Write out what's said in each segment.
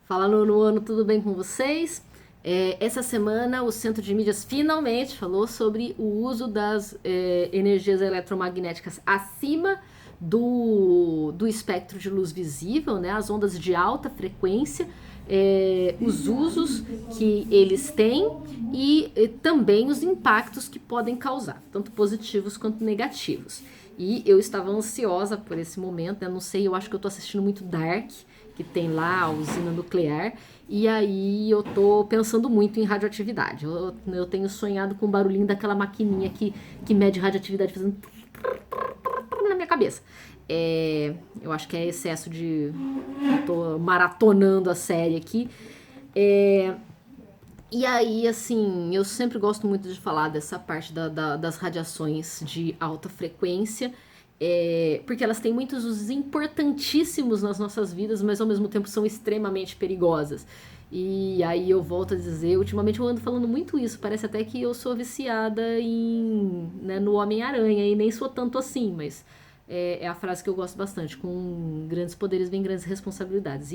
Fala Nono, tudo bem com vocês? Essa semana o Centro de Mídias finalmente falou sobre o uso das energias eletromagnéticas acima do espectro de luz visível, né? As ondas de alta frequência, os usos que eles têm e também os impactos que podem causar, tanto positivos quanto negativos. E eu estava ansiosa por esse momento, né? Não sei, eu acho que eu tô assistindo muito Dark, que tem lá a usina nuclear, e aí eu tô pensando muito em radioatividade. Eu tenho sonhado com o barulhinho daquela maquininha que mede radioatividade fazendo na minha cabeça. Eu acho que é excesso de... Eu tô maratonando a série aqui. E aí, assim, eu sempre gosto muito de falar dessa parte das radiações de alta frequência, porque elas têm muitos usos importantíssimos nas nossas vidas, mas ao mesmo tempo são extremamente perigosas. E aí eu volto a dizer, ultimamente eu ando falando muito isso, parece até que eu sou viciada né, no Homem-Aranha, e nem sou tanto assim, mas é a frase que eu gosto bastante, com grandes poderes vem grandes responsabilidades.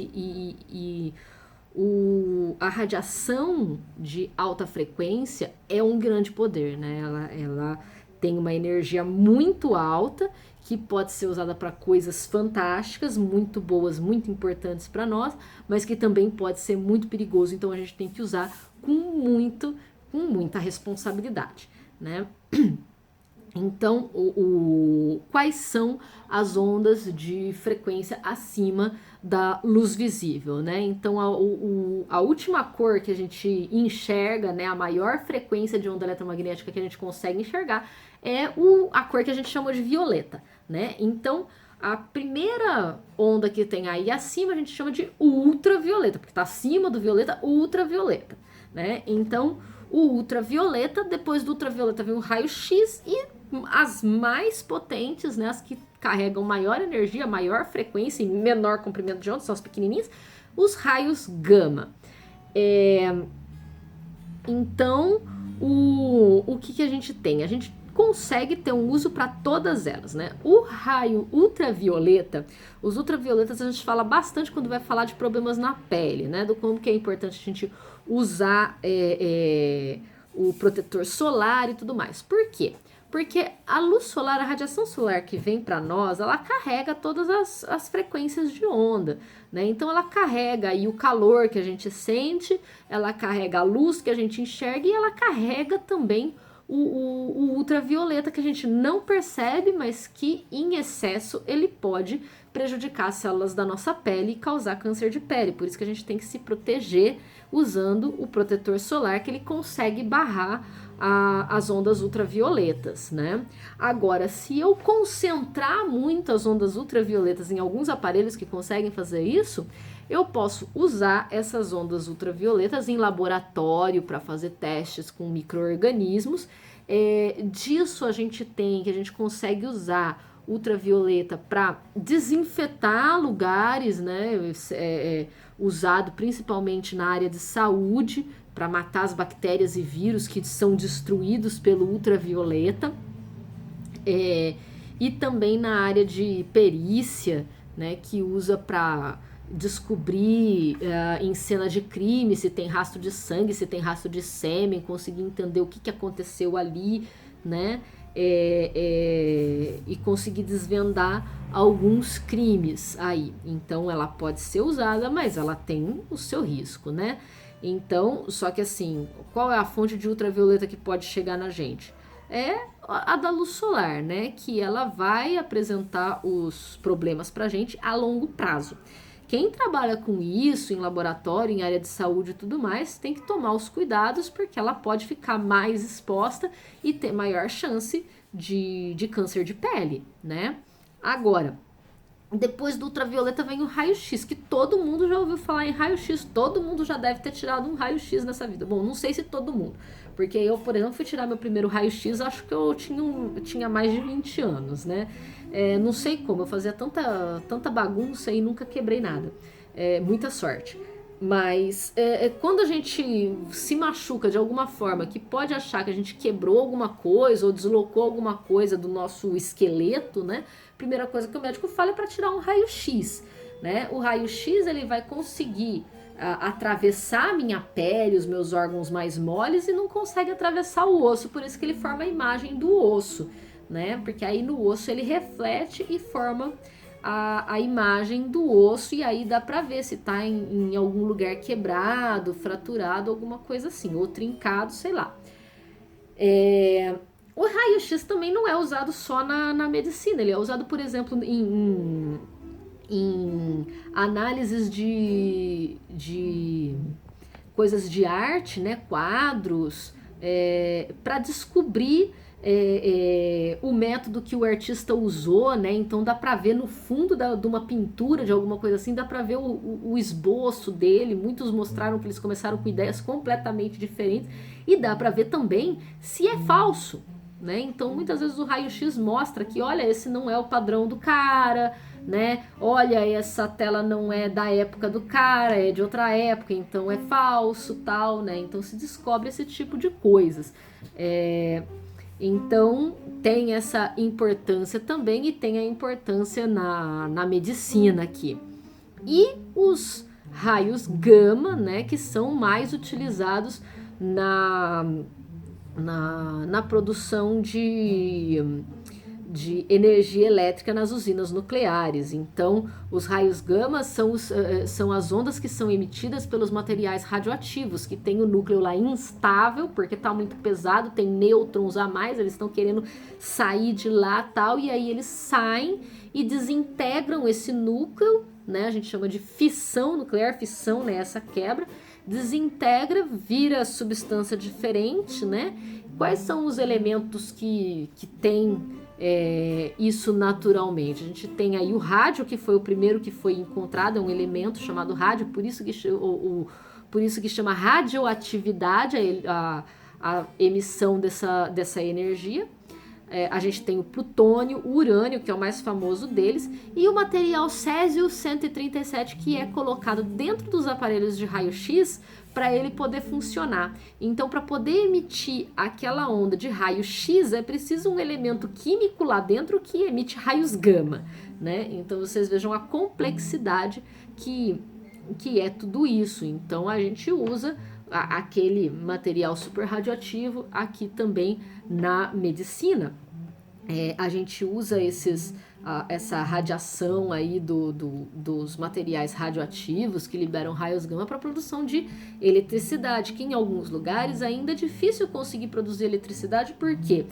A radiação de alta frequência é um grande poder, né? Ela tem uma energia muito alta que pode ser usada para coisas fantásticas, muito boas, muito importantes para nós, mas que também pode ser muito perigoso. Então a gente tem que usar com muita responsabilidade, né? Então, quais são as ondas de frequência acima da luz visível, né? Então, a última cor que a gente enxerga, né, a maior frequência de onda eletromagnética que a gente consegue enxergar é a cor que a gente chama de violeta, né? Então, a primeira onda que tem aí acima a gente chama de ultravioleta, porque está acima do violeta, ultravioleta, né? Então, o ultravioleta, depois do ultravioleta vem o raio-x e as mais potentes, né, as que carregam maior energia, maior frequência e menor comprimento de onda, são as pequenininhas, os raios gama. Então, o que a gente tem? A gente consegue ter um uso para todas elas, né? O raio ultravioleta, os ultravioletas a gente fala bastante quando vai falar de problemas na pele, né? Do como que é importante a gente usar o protetor solar e tudo mais. Por quê? Porque a luz solar, a radiação solar que vem para nós, ela carrega todas as frequências de onda, né? Então ela carrega aí o calor que a gente sente, ela carrega a luz que a gente enxerga e ela carrega também o ultravioleta que a gente não percebe, mas que em excesso ele pode prejudicar as células da nossa pele e causar câncer de pele. Por isso que a gente tem que se proteger usando o protetor solar, que ele consegue barrar as ondas ultravioletas, né? Agora, se eu concentrar muito as ondas ultravioletas em alguns aparelhos que conseguem fazer isso, eu posso usar essas ondas ultravioletas em laboratório para fazer testes com micro-organismos. Disso a gente consegue usar ultravioleta para desinfetar lugares, né? Usado principalmente na área de saúde, para matar as bactérias e vírus que são destruídos pelo ultravioleta. E também na área de perícia, né, que usa para descobrir em cena de crime se tem rastro de sangue, se tem rastro de sêmen, conseguir entender o que aconteceu ali, né, e conseguir desvendar alguns crimes aí. Então ela pode ser usada, mas ela tem o seu risco, né? Então, só que assim, qual é a fonte de ultravioleta que pode chegar na gente? É a da luz solar, né? Que ela vai apresentar os problemas pra gente a longo prazo. Quem trabalha com isso em laboratório, em área de saúde e tudo mais, tem que tomar os cuidados porque ela pode ficar mais exposta e ter maior chance de câncer de pele, né? Agora, depois do ultravioleta vem o raio-x, que todo mundo já ouviu falar em raio-x, todo mundo já deve ter tirado um raio-x nessa vida. Bom, não sei se todo mundo, porque eu, por exemplo, fui tirar meu primeiro raio-x, acho que eu tinha mais de 20 anos, né? Não sei como, eu fazia tanta bagunça e nunca quebrei nada. Muita sorte. Mas quando a gente se machuca de alguma forma, que pode achar que a gente quebrou alguma coisa ou deslocou alguma coisa do nosso esqueleto, né? Primeira coisa que o médico fala é para tirar um raio-x, né? O raio-x ele vai conseguir atravessar a minha pele, os meus órgãos mais moles, e não consegue atravessar o osso, por isso que ele forma a imagem do osso, né? Porque aí no osso ele reflete e forma a imagem do osso, e aí dá pra ver se tá em algum lugar quebrado, fraturado, alguma coisa assim, ou trincado, sei lá. O raio-x também não é usado só na medicina, ele é usado, por exemplo, em análises de coisas de arte, né, quadros, para descobrir o método que o artista usou, né? Então dá para ver no fundo de uma pintura, de alguma coisa assim, dá para ver o esboço dele. Muitos mostraram que eles começaram com ideias completamente diferentes, e dá para ver também se é falso, né? Então muitas vezes o raio-x mostra que, olha, esse não é o padrão do cara, né? Olha, essa tela não é da época do cara, é de outra época, então é falso, tal, né? Então se descobre esse tipo de coisas. Então tem essa importância também, e tem a importância na medicina aqui. E os raios gama, né, que são mais utilizados na produção de energia elétrica nas usinas nucleares. Então, os raios gama são as ondas que são emitidas pelos materiais radioativos, que tem o núcleo lá instável, porque está muito pesado, tem nêutrons a mais, eles estão querendo sair de lá, tal, e aí eles saem e desintegram esse núcleo, né? A gente chama de fissão nuclear, fissão, né? Essa quebra, desintegra, vira substância diferente, né? Quais são os elementos que tem isso naturalmente? A gente tem aí o rádio, que foi o primeiro que foi encontrado, é um elemento chamado rádio, por isso que chama radioatividade a emissão dessa energia. A gente tem o plutônio, o urânio, que é o mais famoso deles, e o material césio-137, que é colocado dentro dos aparelhos de raio-x para ele poder funcionar. Então, para poder emitir aquela onda de raio-x, é preciso um elemento químico lá dentro que emite raios gama, né? Então, vocês vejam a complexidade que é tudo isso. Então, a gente usa aquele material super radioativo aqui também na medicina. A gente usa essa radiação aí dos materiais radioativos que liberam raios gama para a produção de eletricidade, que em alguns lugares ainda é difícil conseguir produzir eletricidade, porque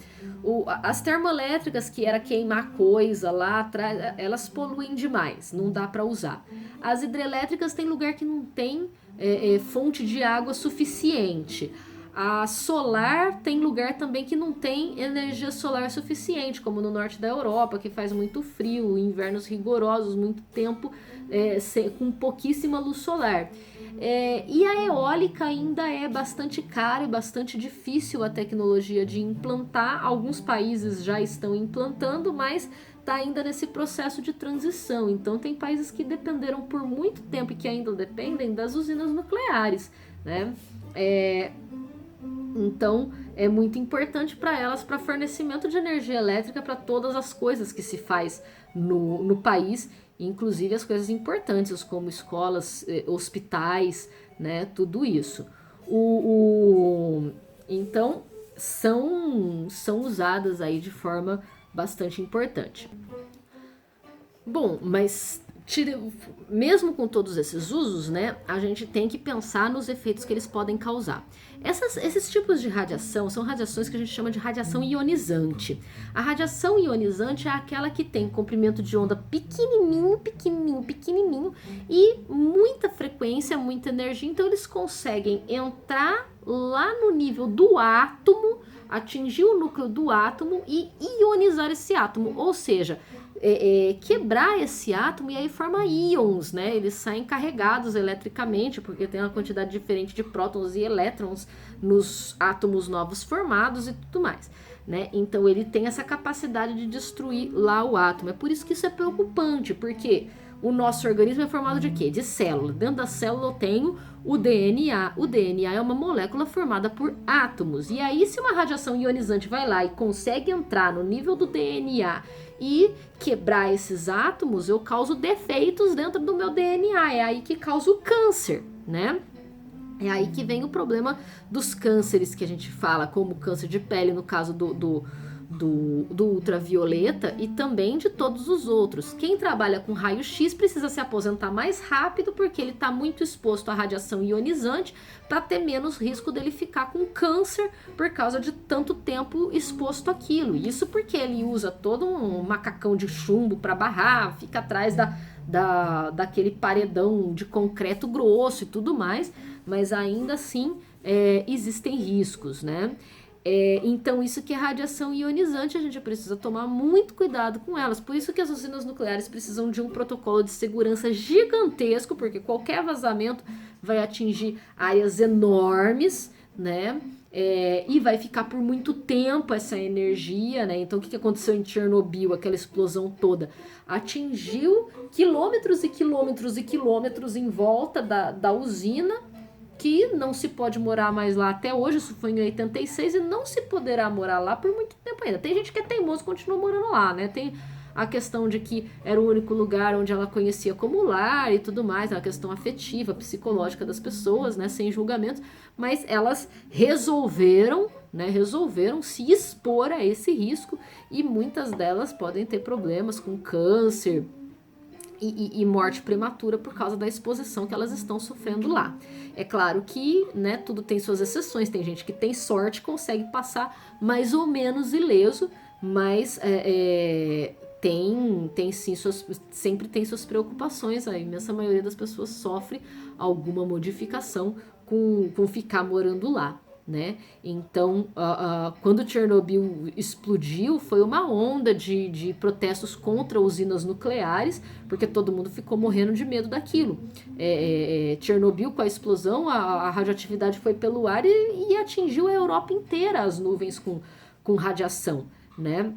as termoelétricas, que era queimar coisa lá atrás, elas poluem demais, não dá para usar. As hidrelétricas tem lugar que não tem fonte de água suficiente. A solar tem lugar também que não tem energia solar suficiente, como no norte da Europa, que faz muito frio, invernos rigorosos, muito tempo com pouquíssima luz solar. E a eólica ainda é bastante cara e bastante difícil a tecnologia de implantar. Alguns países já estão implantando, mas está ainda nesse processo de transição. Então tem países que dependeram por muito tempo e que ainda dependem das usinas nucleares, né? Então, é muito importante para elas, para fornecimento de energia elétrica para todas as coisas que se faz no país, inclusive as coisas importantes, como escolas, hospitais, né, tudo isso. Então, são usadas aí de forma bastante importante. Bom, mas mesmo com todos esses usos, né, a gente tem que pensar nos efeitos que eles podem causar. Esses tipos de radiação são radiações que a gente chama de radiação ionizante. A radiação ionizante é aquela que tem comprimento de onda pequenininho, pequenininho, pequenininho e muita frequência, muita energia. Então eles conseguem entrar lá no nível do átomo, atingir o núcleo do átomo e ionizar esse átomo, ou seja, quebrar esse átomo, e aí forma íons, né? Eles saem carregados eletricamente, porque tem uma quantidade diferente de prótons e elétrons nos átomos novos formados e tudo mais, né? Então ele tem essa capacidade de destruir lá o átomo. É por isso que isso é preocupante, porque o nosso organismo é formado de quê? De célula. Dentro da célula eu tenho o DNA. O DNA é uma molécula formada por átomos. E aí, se uma radiação ionizante vai lá e consegue entrar no nível do DNA e quebrar esses átomos, eu causo defeitos dentro do meu DNA. É aí que causa o câncer, né? É aí que vem o problema dos cânceres que a gente fala, como câncer de pele, no caso do ultravioleta, e também de todos os outros. Quem trabalha com raio-x precisa se aposentar mais rápido porque ele está muito exposto à radiação ionizante para ter menos risco dele ficar com câncer por causa de tanto tempo exposto àquilo. Isso porque ele usa todo um macacão de chumbo para barrar, fica atrás daquele paredão de concreto grosso e tudo mais, mas ainda assim existem riscos, né? Então isso que é radiação ionizante, a gente precisa tomar muito cuidado com elas. Por isso que as usinas nucleares precisam de um protocolo de segurança gigantesco, porque qualquer vazamento vai atingir áreas enormes, né? E vai ficar por muito tempo essa energia, né? Então o que aconteceu em Chernobyl, aquela explosão toda? Atingiu quilômetros e quilômetros e quilômetros em volta da usina, que não se pode morar mais lá até hoje. Isso foi em 86 e não se poderá morar lá por muito tempo ainda. Tem gente que é teimoso e continua morando lá, né? Tem a questão de que era o único lugar onde ela conhecia como lar e tudo mais, a questão afetiva, psicológica das pessoas, né? Sem julgamento, mas elas resolveram se expor a esse risco, e muitas delas podem ter problemas com câncer e morte prematura por causa da exposição que elas estão sofrendo lá. É claro que, né, tudo tem suas exceções, tem gente que tem sorte, consegue passar mais ou menos ileso, mas tem sim sempre tem suas preocupações. A imensa maioria das pessoas sofre alguma modificação com ficar morando lá, né? Então, quando Chernobyl explodiu, foi uma onda de protestos contra usinas nucleares, porque todo mundo ficou morrendo de medo daquilo. Chernobyl, com a explosão, a radioatividade foi pelo ar e atingiu a Europa inteira, as nuvens com radiação, né?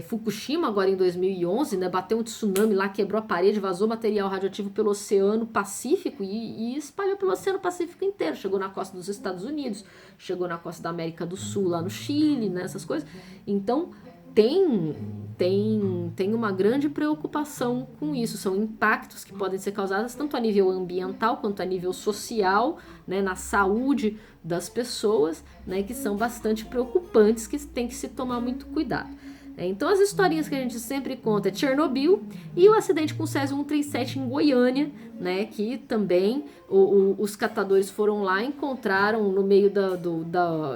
Fukushima, agora em 2011, né, bateu um tsunami lá, quebrou a parede, vazou material radioativo pelo Oceano Pacífico e espalhou pelo Oceano Pacífico inteiro. Chegou na costa dos Estados Unidos, chegou na costa da América do Sul, lá no Chile, né, essas coisas. Então, tem uma grande preocupação com isso. São impactos que podem ser causados tanto a nível ambiental quanto a nível social, né, na saúde das pessoas, né, que são bastante preocupantes, que tem que se tomar muito cuidado. Então as historinhas que a gente sempre conta é Chernobyl e o acidente com o Césio 137 em Goiânia, né, que também os catadores foram lá e encontraram no meio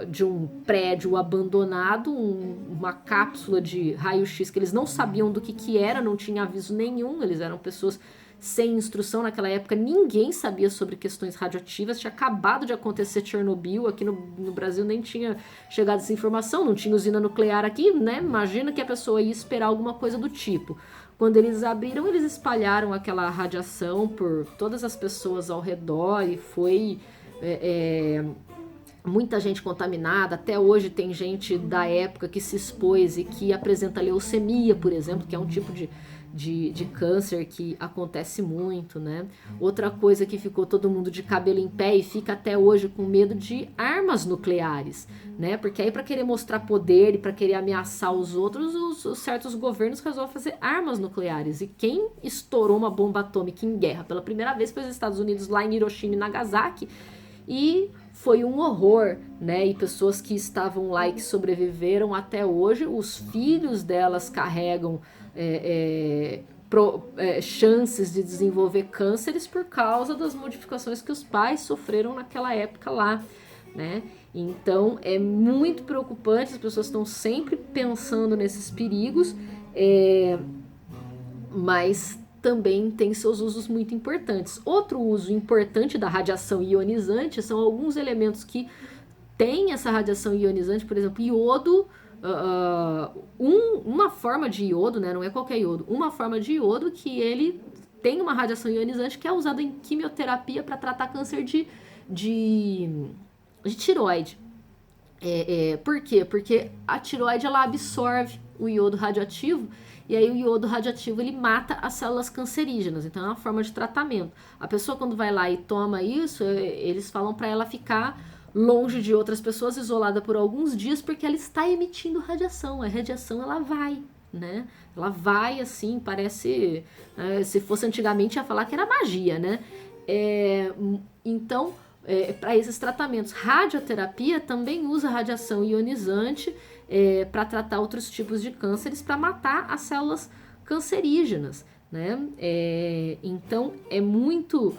de um prédio abandonado uma cápsula de raio-x que eles não sabiam do que era, não tinha aviso nenhum, eles eram pessoas sem instrução naquela época, ninguém sabia sobre questões radioativas, tinha acabado de acontecer Chernobyl, aqui no Brasil nem tinha chegado essa informação, não tinha usina nuclear aqui, né? Imagina que a pessoa ia esperar alguma coisa do tipo. Quando eles abriram, eles espalharam aquela radiação por todas as pessoas ao redor e foi muita gente contaminada. Até hoje tem gente da época que se expôs e que apresenta leucemia, por exemplo, que é um tipo de câncer que acontece muito, né? Outra coisa que ficou todo mundo de cabelo em pé e fica até hoje com medo de armas nucleares, né? Porque aí para querer mostrar poder e para querer ameaçar os outros, os certos governos resolvem fazer armas nucleares. E quem estourou uma bomba atômica em guerra pela primeira vez foi os Estados Unidos, lá em Hiroshima e Nagasaki, e foi um horror, né? E pessoas que estavam lá e que sobreviveram até hoje, os filhos delas carregam chances de desenvolver cânceres por causa das modificações que os pais sofreram naquela época lá, né? Então é muito preocupante, as pessoas estão sempre pensando nesses perigos, mas também tem seus usos muito importantes. Outro uso importante da radiação ionizante são alguns elementos que têm essa radiação ionizante, por exemplo, iodo. Uma forma de iodo, né, não é qualquer iodo, uma forma de iodo que ele tem uma radiação ionizante que é usada em quimioterapia para tratar câncer de tireoide. Por quê? Porque a tireoide ela absorve o iodo radioativo, e aí o iodo radioativo ele mata as células cancerígenas, então é uma forma de tratamento. A pessoa quando vai lá e toma isso, eles falam para ela ficar longe de outras pessoas, isolada por alguns dias, porque ela está emitindo radiação. A radiação ela vai, né? Ela vai assim, parece, se fosse antigamente ia falar que era magia, né? Então, para esses tratamentos, radioterapia também usa radiação ionizante para tratar outros tipos de cânceres, para matar as células cancerígenas, né? Então, é muito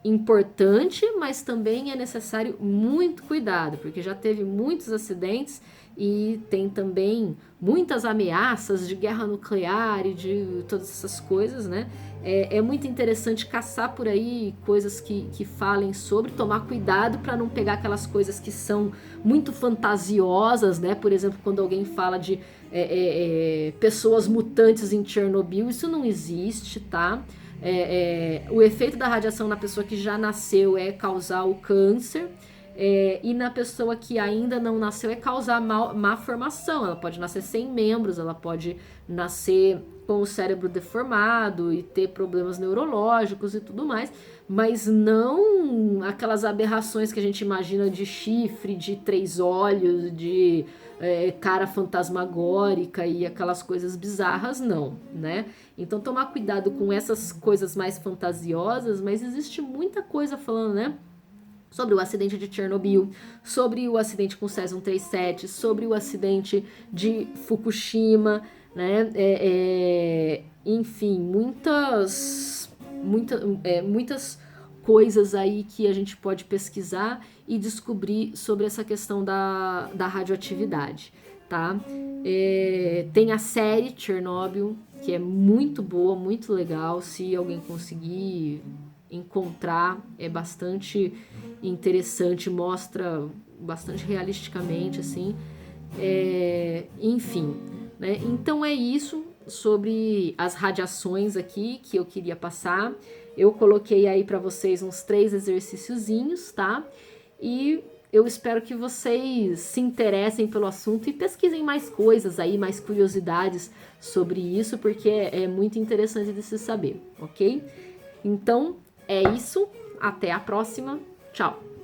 importante, mas também é necessário muito cuidado, porque já teve muitos acidentes e tem também muitas ameaças de guerra nuclear e de todas essas coisas, né? É muito interessante caçar por aí coisas que falem sobre, tomar cuidado para não pegar aquelas coisas que são muito fantasiosas, né? Por exemplo, quando alguém fala de pessoas mutantes em Chernobyl, isso não existe, tá? O efeito da radiação na pessoa que já nasceu é causar o câncer, e na pessoa que ainda não nasceu é causar má formação. Ela pode nascer sem membros, ela pode nascer com o cérebro deformado e ter problemas neurológicos e tudo mais, mas não aquelas aberrações que a gente imagina de chifre, de 3 olhos, de cara fantasmagórica e aquelas coisas bizarras, não, né? Então tomar cuidado com essas coisas mais fantasiosas, mas existe muita coisa falando, né? Sobre o acidente de Chernobyl, sobre o acidente com o Césio 137, sobre o acidente de Fukushima, né? Enfim, muitas coisas aí que a gente pode pesquisar e descobrir sobre essa questão da radioatividade, tá? Tem a série Chernobyl, que é muito boa, muito legal, se alguém conseguir encontrar, é bastante interessante, mostra bastante realisticamente, assim, enfim, né? Então é isso sobre as radiações aqui que eu queria passar. Eu coloquei aí para vocês uns 3 exercíciozinhos, tá? E eu espero que vocês se interessem pelo assunto e pesquisem mais coisas aí, mais curiosidades sobre isso, porque é muito interessante de se saber, ok? Então, é isso. Até a próxima. Tchau!